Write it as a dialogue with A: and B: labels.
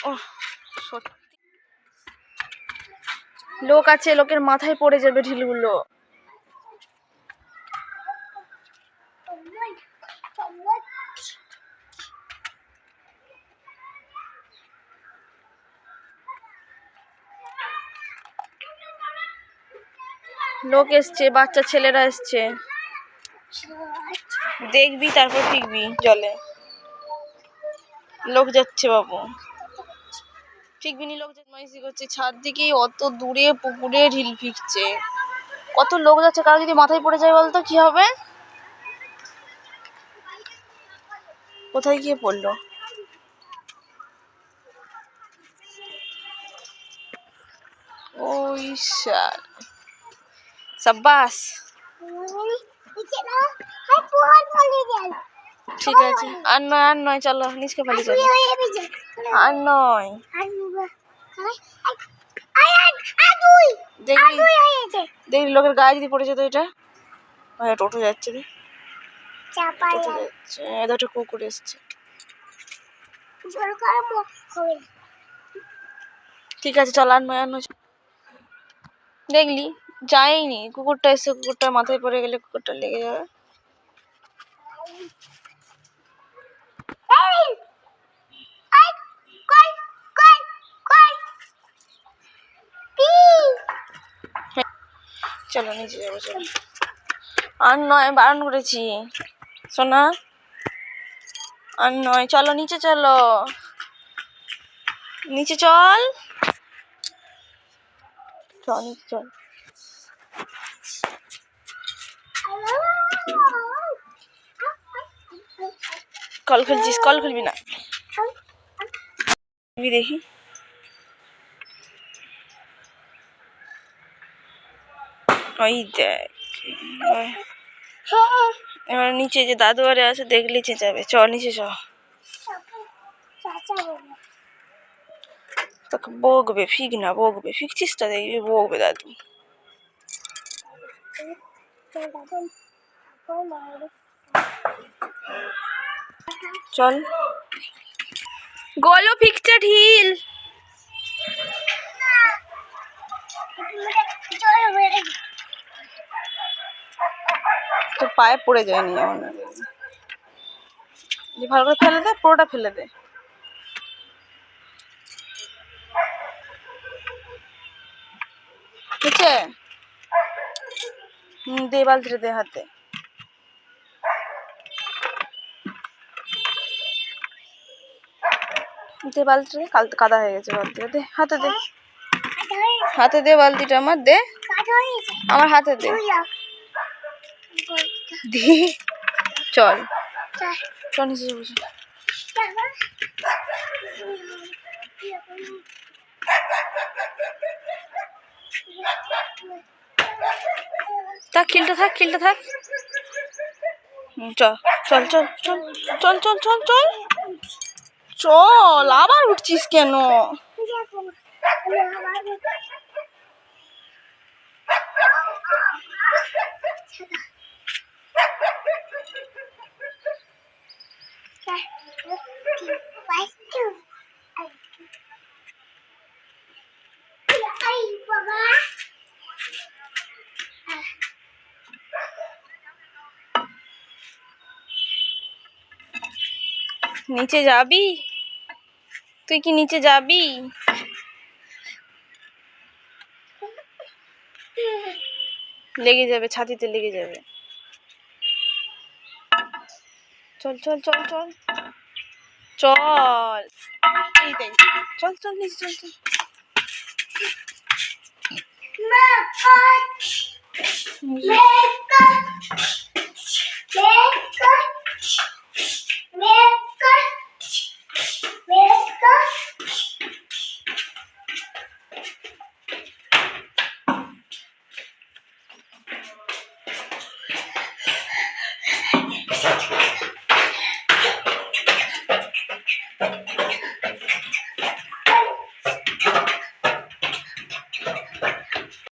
A: ও সত্যি লোক আছে, লোকের মাথায় পড়ে যাবে ঢিলগুলো। লোক এসছে, বাচ্চা ছেলেরা এসছে, দেখবি তারপর ফিরবি জলে। লোক যাচ্ছে বাবু, ফিরবি নি, লোক মাইসি করছে ছাদ দিকে, অত দূরে পুকুরে ঢিল ফিরছে, কত লোক যাচ্ছে, কারো যদি মাথায় পড়ে যায় বলতো কি হবে? কোথায় গিয়ে পড়লো? ওই সাব্বাস, ঠিক আছে, আর নয় আর নয়, চলো নিচকে পালি, চলো আর নয়। দেখবি দেখবি লোকের গায়ে যদি পড়ে যেত এটা। টোটো যাচ্ছে রে, টোটো যাচ্ছে, একটা কুকুর এসছে। ঠিক আছে চল, আর নয় আর নয়। দেখলি যায়নি, কুকুরটা এসে কুকুরটা মাথায় পড়ে গেলে কুকুরটা লেগে যাবে। চলো নিচে যাবো, চলো আর নয়, বারণ করেছি সোনা, আর নয়, চলো নিচে, চলো নিচে, চল চল নিচে চল। কল খুলছিস, কল খুলবি না, দেখি ওই দেখ, এবার নিচে যে দাদু বাড়ি আছে দেখলে চেঁচাবে, চ নিচে চ। তোকে বকবে, ফিক না বকবে, ফিকছিস তা দেখবি বকবে দাদু। চল, গলো ফিকছে ঢিল, তোর পায়ে পড়ে যায়নি এমন, ভালো করে ফেলে দে, পুরোটা ফেলে দে। নিচে দে, বালতিটা দে হাতে, দে বালতিটা, কাদা হয়ে গেছে বালতিটা, দে হাতে দে, হাতে দে বালতিটা আমার, দে আমার হাতে দে, দে চল চল নিচে যাবো। থাক খেলতে থাক, খেলতে থাক, চল চল চল চল চল চল চল চল চল, আবার উঠছিস কেন? নিচে যাবি? তুই কি নিচে যাবি? লেগে যাবে, ছাতিতে লেগে যাবে, চল চল চল চল চল, চল চল নিচে চল চল।